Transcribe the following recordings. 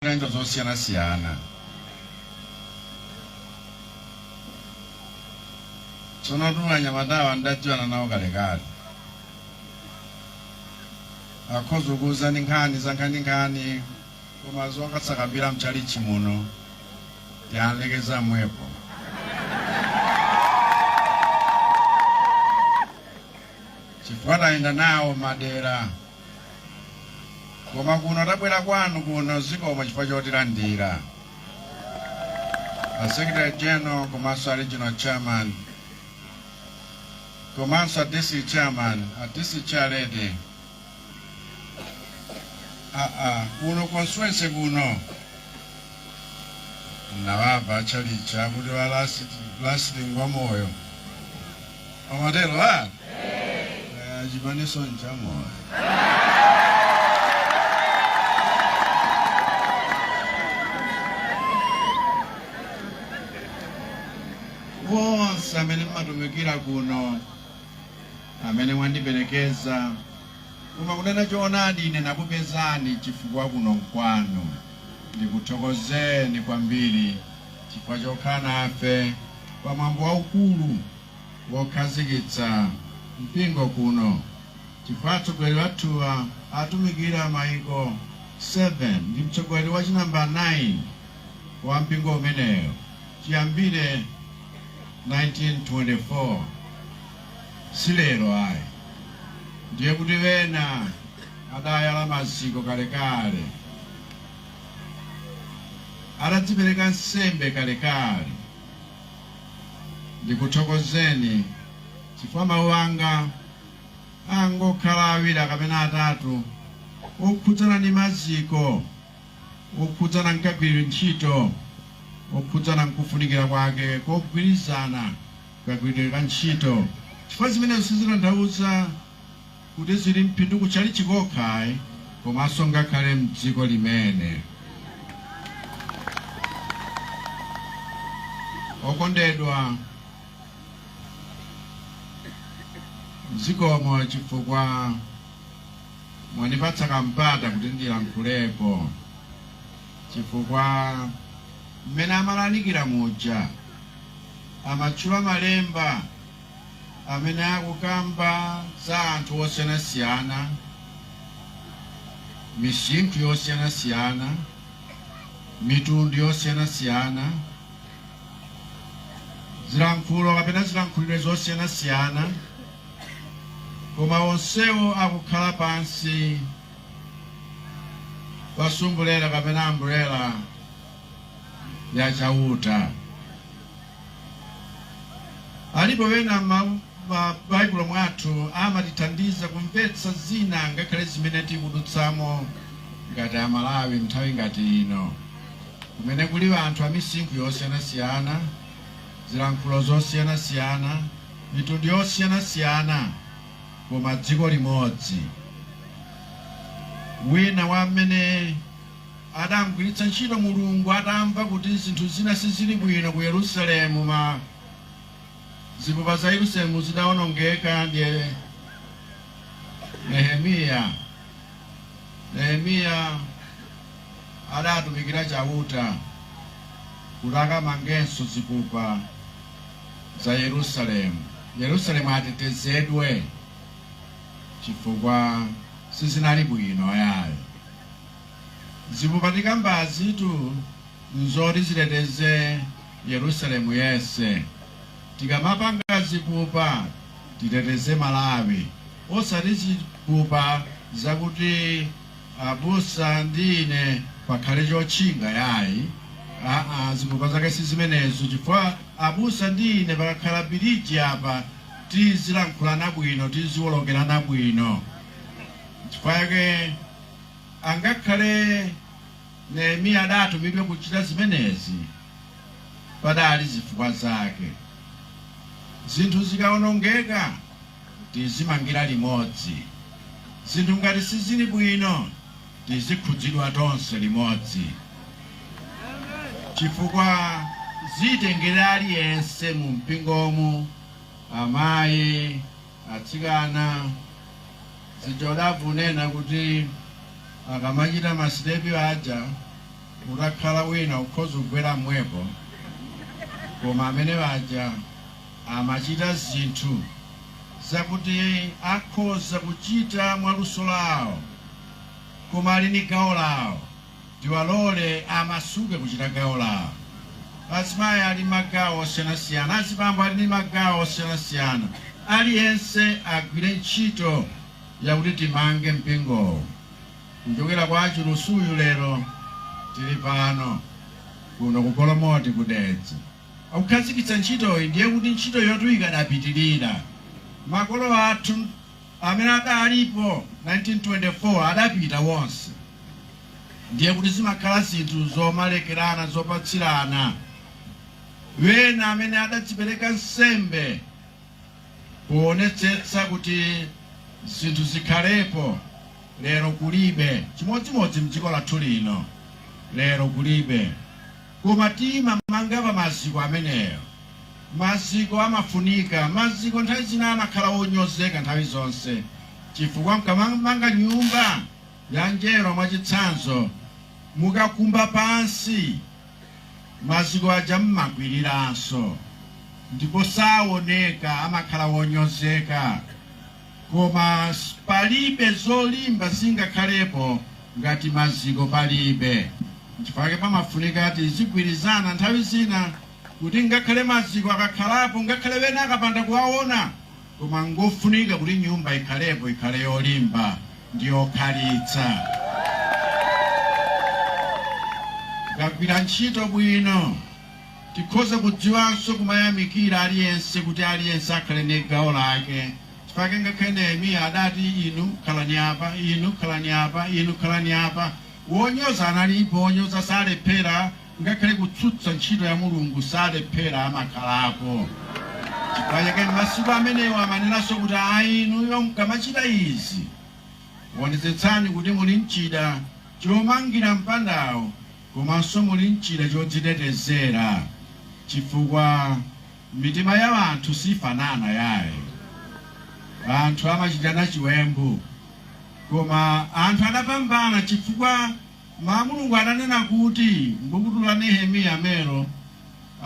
Ndio zosiyana-siyana. Tsono Anyamata ndadziwana nawo kalekale. Akhoza kuuza nkhani za nkhani koma zokatsakambira mchalichi muno yalekeza mwepo. Chifukwa tayenda nawo madera. Koma kuno tabwera kwanu kuno zikoma chifukwa chotilandira. A Secretary General komanso a Regional Chairman komanso a District Chairman, a District Chair Lady. Kuno constituency kuno nawapa chalicha kuti last ngwamoyo. Amatero ha? Jibaniso nchamoyo. Wonse amene matumikira kuno amene mwandiperekeza koma kunena choonadi ine nakupezani chifukwa kuno kwanu. Ndikuthokozeni kwambiri chifukwa chokhala nafe pa mwambo waukulu wokhazikitsa mpingo kuno. Chifukwa atsogoleri wathuwa atumikira maiko 7 ndi mtsogoleri wa chinamba 9 wa mpingo umeneyo chiyambire 1924 silero ayi. Ndiye kuti wena adayala maziko kalekale, adadzipereka nsembe kalekale. Ndikuthokozeni chifukwa mawu anga angokhala awiri kapena atatu okhudzana ndi maziko, okhudzana nkagwirira ntchito, okhudzana nkufunikira kwake kogwirizana kagwirira ntchito. Chifukwa zimene sizitanthauza kuti zili mphindu kuchali chikokhayi komanso ngakhale mdziko limene. Okondedwa, zikomo chifukwa mwandipatsa kampata kuti ndilankhulepo. Chifukwa mmene amalalikira muja amatchula malemba amene akukamba za anthu osiyanasiyana, misinkhu yosiyanasiyana, mitundu yosiyanasiyana, zilankhulo kapena zilankhuliro zosiyanasiyana, koma onsewo akukhala pansi pa sumbrella kapena umbrella ya chauta. Alipo wena m'Baibulo mwathu amatithandiza kumvetsa zina ngakhale zimene tikudutsamo ngati Amalawi nthawi ngati ino, kumene kuli anthu amisinkhu yosiyanasiyana, zilankhulo zosiyanasiyana, mitundu yosiyanasiyana, koma dziko limodzi. Wina wa amene adamgwiritsa ntchito Mulungu atamva kuti zinthu zina sizili bwino ku Yerusalemu, zipupa za Yerusalemu zidawonongeka, ndiye Nehemiya adatumikira chauta kuti akamangenso zipupa za Yerusalemu. Yerusalemu atetezedwe chifukwa sizinali bwino yayo. Zipupa tikambazitu nzoti ziteteze Yerusalemu yese. Tikamapanga zipupa titeteze Malawi, osati zipupa zakuti abusa ndine pakhale chotchinga yayi. Zipupa zake sizimenezo, chifukwa abusa ndine pakakhala biriji apa tizilankhulana bwino, tiziwolokerana bwino. Chifukwa yake angakhale Nehemiya adatumidwe kuchita zimenezi padali zifukwa zake. Zinthu zikawonongeka tizimangira limodzi. Zinthu ngati sizili bwino tizikhudzidwa tonse limodzi. Chifukwa zitengera aliyense mu mpingomu, amayi, atsikana, zijodavu nena kuti akamachita masilepi aja udakhala wina ukhoza kugwera mwepo koma amene baja amachita zinthu zakuti akhoza kuchita mwaluso lawo koma ali ni gawo lawo tiwalole amasuke kuchita gawo lawo. Azimayi ali magawo osiyanasiyana, azibambo ali ni magawo osiyanasiyana, aliyense agwire ntchito yakuti timange mpingowo. Kuchokera kwa Achulusuyu lero tili pano kuno ku Kolomoti kudedza akukhazikitsa ntchitoyi, ndiye kuti ntchito yotu ikadapitirira. Makolo athu amene adalipo 1924 adapita wonse, ndiye kuti zimakhala zinthu zomalekerana zopatsirana. Wena amene adadzipereka nsembe kuonetsetsa kuti zinthu zikhalepo lero kulibe, chimodzimodzi mdziko lathu lino lero kulibe. Koma timamanga pa maziko ameneyo. Maziko amafunika, maziko nthawi zina amakhala onyozeka nthawi zonse, chifukwa mkamanga nyumba ya njero mwachitsanzo mukakumba pansi maziko aja mmagwiriranso ndipo saoneka, amakhala wonyozeka. Koma palibe zolimba zingakhalepo ngati maziko palibe. Chifukwa pamafunika ati zigwirizana nthawi zina kuti ngakhale maziko akakhalapo, ngakhale wena akapanda kuwaona, koma ngofunika kuti nyumba ikhalepo, ikhale yolimba ndi yokhalitsa. Tikagwira ntchito bwino tikhoza kudziwanso kumayamikira aliyense kuti aliyense akhale ndi gawo lake. Chifukwa ngakhale Nehemiya adati inu khalani apa, inu khalani apa, inu khalani apa. Wonyoza analipo, wonyoza salephera, ngakhale kutsutsa ntchito ya Mulungu salephera amakhalapo. Chifukwa masiku amenewo amanenaso kuti inuyo mkamachita izi wonetsetsani kuti muli mchida chomangira mpandawo, komanso muli mchida chodzitetezera, chifukwa mitima ya anthu sifanana yaye. Anthu amachitana chiwembu, koma anthu adapambana chifukwa Mulungu adanena kuti m'buku la Nehemiya mero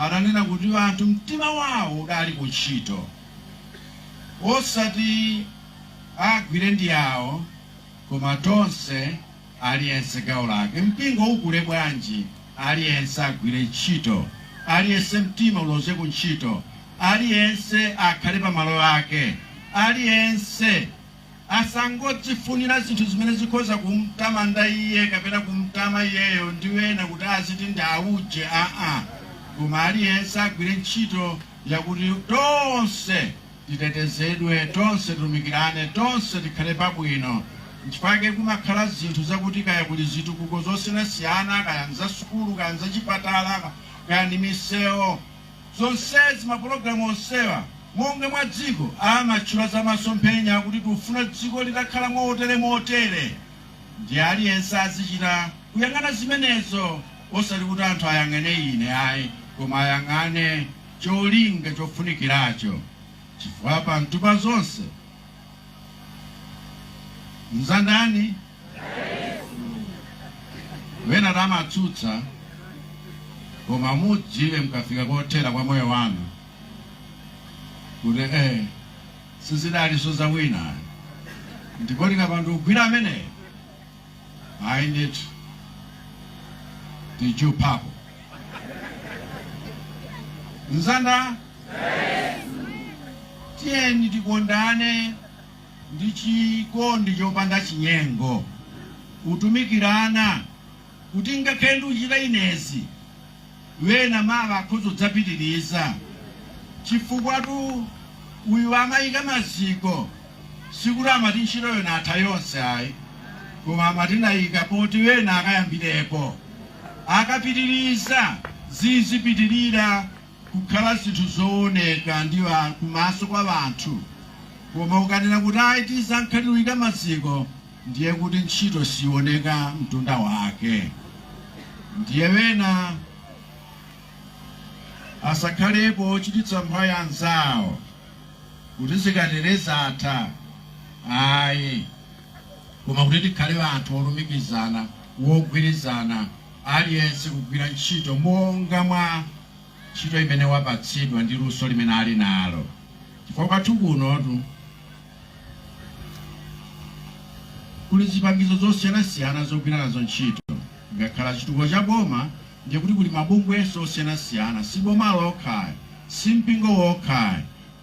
adanena kuti anthu mtima wawo udali kuntchito, osati agwire ndi yawo, koma tonse aliyense gawo lake. Mpingo ukule bwanji aliyense agwire ntchito, aliyense mtima uloze ku ntchito, aliyense akhale pa malo ake, aliyense asangodzifunira zinthu zimene zikhoza kumtamanda iye kapena kumtama iyeyo ndi wena kuti aziti ndauje. Koma aliyense agwire ntchito yakuti tonse titetezedwe, tonse tumikirane, tonse tikhale pabwino. Nchifukwa kumakhala zinthu zakuti kaya kuli zitukuko zosiyanasiyana, kaya nza sukulu, kaya nza chipatala, kaya ndi misewu, zonsezi mapulogalamu onsewa monga mwa dziko amatchula za masomphenya kuti tufuna dziko litakhala motere. Ndi aliyense azichita kuyang'ana zimenezo, osati kuti anthu ayang'ane ine ayi, koma ayang'ane cholinga chofunikiracho. Chifukwa pa mtupa zonse mzandani wena tamatsutsa, koma mudziwe mkafika kothera kwa moyo wanu kuti sizidaliso za wina, ndipo tikapanda kugwira ameneyo ayi ndithu tichupapo. Mzanda tiyeni tikondane ndi chikondi chopanda chinyengo, kutumikirana, kuti ngakhale ndi uchita inezi wena mawa akhoza kudzapitiriza. Chifukwa uyu amayika maziko sikuti amati ntchito yona atha yonse ayi, koma amatinayika poti wena akayambireko akapitiriza zizipitirira kukhala zinthu zooneka ndi kumaso kwa vanthu. Koma ukanena kuti ayi tisankhaliwika maziko, ndiye kuti ntchito sioneka mtunda wake. Ndiye wena asakhalepo ochititsa mphawi anzawo kuti zikatereza atha ayi, koma kuti tikhale anthu olumikizana, wogwirizana, aliyense kugwira ntchito monga mwa ntchito imene wapatsidwa ndi luso limene ali nalo. Chifukwa kwathu kunotu kuli zipangizo zosiyanasiyana zogwira nazo ntchito. Ngakhala chitukuko cha boma ndiye kuti kuli mabungwe osiyanasiyana, si boma lokha, si mpingo wokha,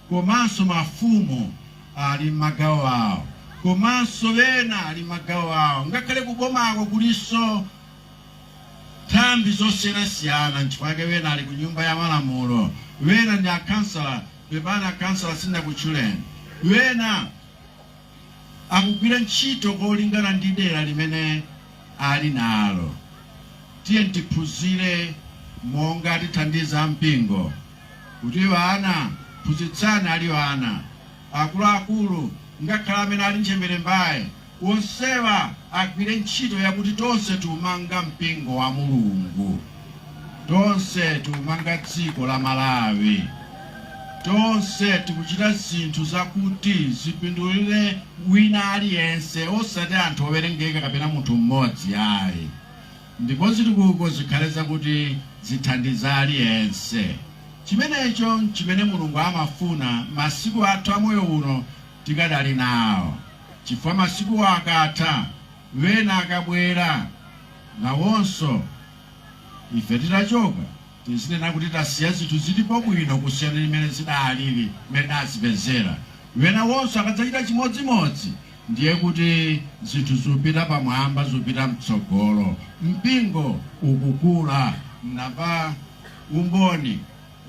komanso mafumu ali m'magawo awo, komanso ena ali m'magawo awo. Ngakhale kubomako kuliso nthambi zosiyanasiyana, nchifukwa wena ali ku nyumba ya malamulo, wena ndi akansala, pepana akansala sindakutchuleni, wena akugwira ntchito kolingana ndi dera limene ali nalo. Tiye tiphunzire monga tithandiza mpingo kuti ana phunzitsani ali ana, akuluakulu ngakhala amene ali nchembere mbaye, onsewa agwire ntchito yakuti tonse tiumanga mpingo wa Mulungu, tonse tiumanga dziko la Malawi, tonse tikuchita zinthu zakuti zipindulire wina aliyense, osati anthu owerengeka kapena munthu mmodzi ayi. Ndipo zitukuko zikhale zakuti zithandiza aliyense. Chimenecho chimene Mulungu amafuna masiku athu amoyo uno tikadali nawo. Chifukwa masiku akatha, wena akabwera nawonso ife titachoka tizinena kuti tasiya zinthu zilipo bwino kusiyana limene zidalili mmene azipezera. Wena wonso akadzachita chimodzimodzi ndiye kuti zinthu zopita pamwamba, zopita mtsogolo. Mpingo ukukula, mnapa umboni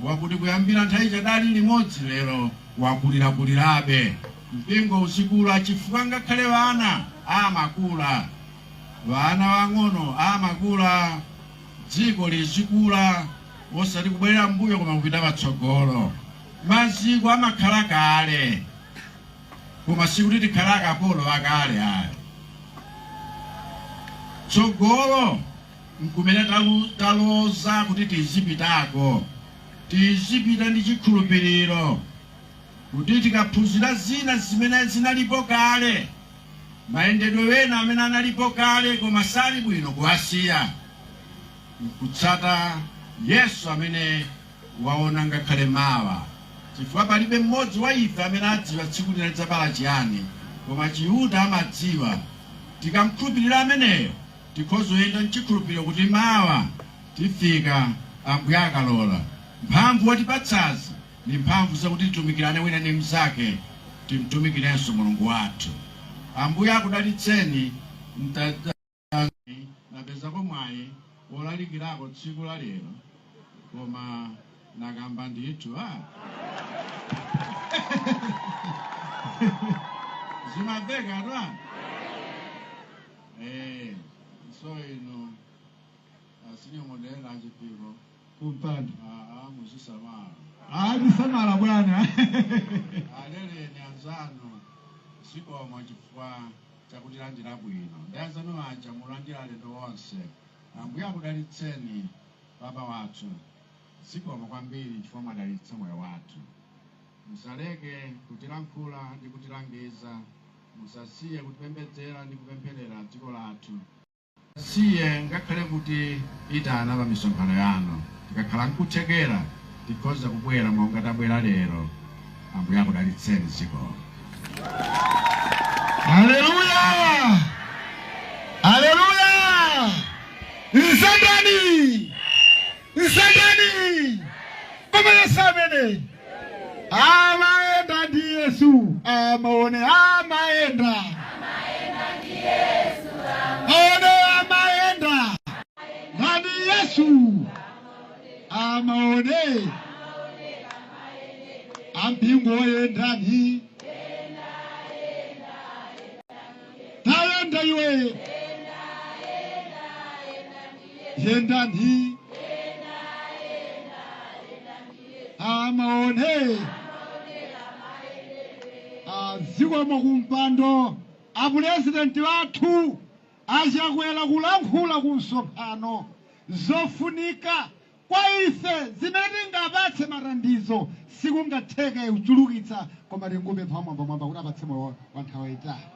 wakuti kuyambira nthawi chadali limodzi lero wakulirakulirabe. Mpingo usikula chifukwa ngakhale wana amakula, wana wang'ono amakula, dziko lizikula, osati kubwerera mbuyo koma kupita patsogolo. Maziko amakhala kale, koma sikuti tikhala akapolo akale ayi. Tsogolo nkumene taloza kuti tizipitako, tizipita ndi chikhulupiriro kuti tikaphunzira zina zimene zinalipo kale, mayendedwe wena amene analipo kale koma sali bwino kuwasiya, kutsata Yesu amene waona ngakhale mawa. Chifukwa palibe mmodzi wa ife amene adziwa tsiku lina lidzabala chiyani, koma Chiyuda amadziwa. Tikamkhulupirira ameneyo tikhoza kuyenda mchikhulupiriro kuti mawa tifika Ambuye akalola. Mphamvu watipatsazi ni mphamvu zakuti titumikirane wina ndi mnzake, timtumikirenso Mulungu wathu. Ambuye akudalitseni napezako mwayi wolalikirako tsiku la lero, koma nakamba ndithu zimaveka twa so ino asinyong'onera achipiko kumpanda muzisamala ndisamala bwana. aleleni anzanu zikomo chifukwa chakutilandira bwino. Ndi anzanu aja mulandira alendo onse. Ambuye akudalitseni baba wathu, zikomo kwambiri chifukwa mwadalitsa moyo wathu. Musaleke kutilankhula ndi kutilangiza, musasiye kutipembedzera ndi kupempherera dziko lathu. Siye ngakhale kuti itana pa misonkhano yanu, tikakhala nkuthekera tikhoza kubwera monga tabwera lero. Ambuye akudalitseni zikomo. Haleluya! Haleluya! Nsandani! Nsandani! Koma yasamene! Amaenda ndi Yesu, amaone amaenda. Amaenda ndi Yesu, amaenda. Nani Yesu? Amaone. Ampingo yendani. Tayenda iwe. Yendani. Amaone. Zikomo kumpando, apuresidenti wathu achakwera kulankhula ku msonkhano zofunika kwa ife zimene tingapatse matandizo sikungatheke kuchulukitsa, koma tingopempha mwamba kuti apatse moyo wa nthawi itali.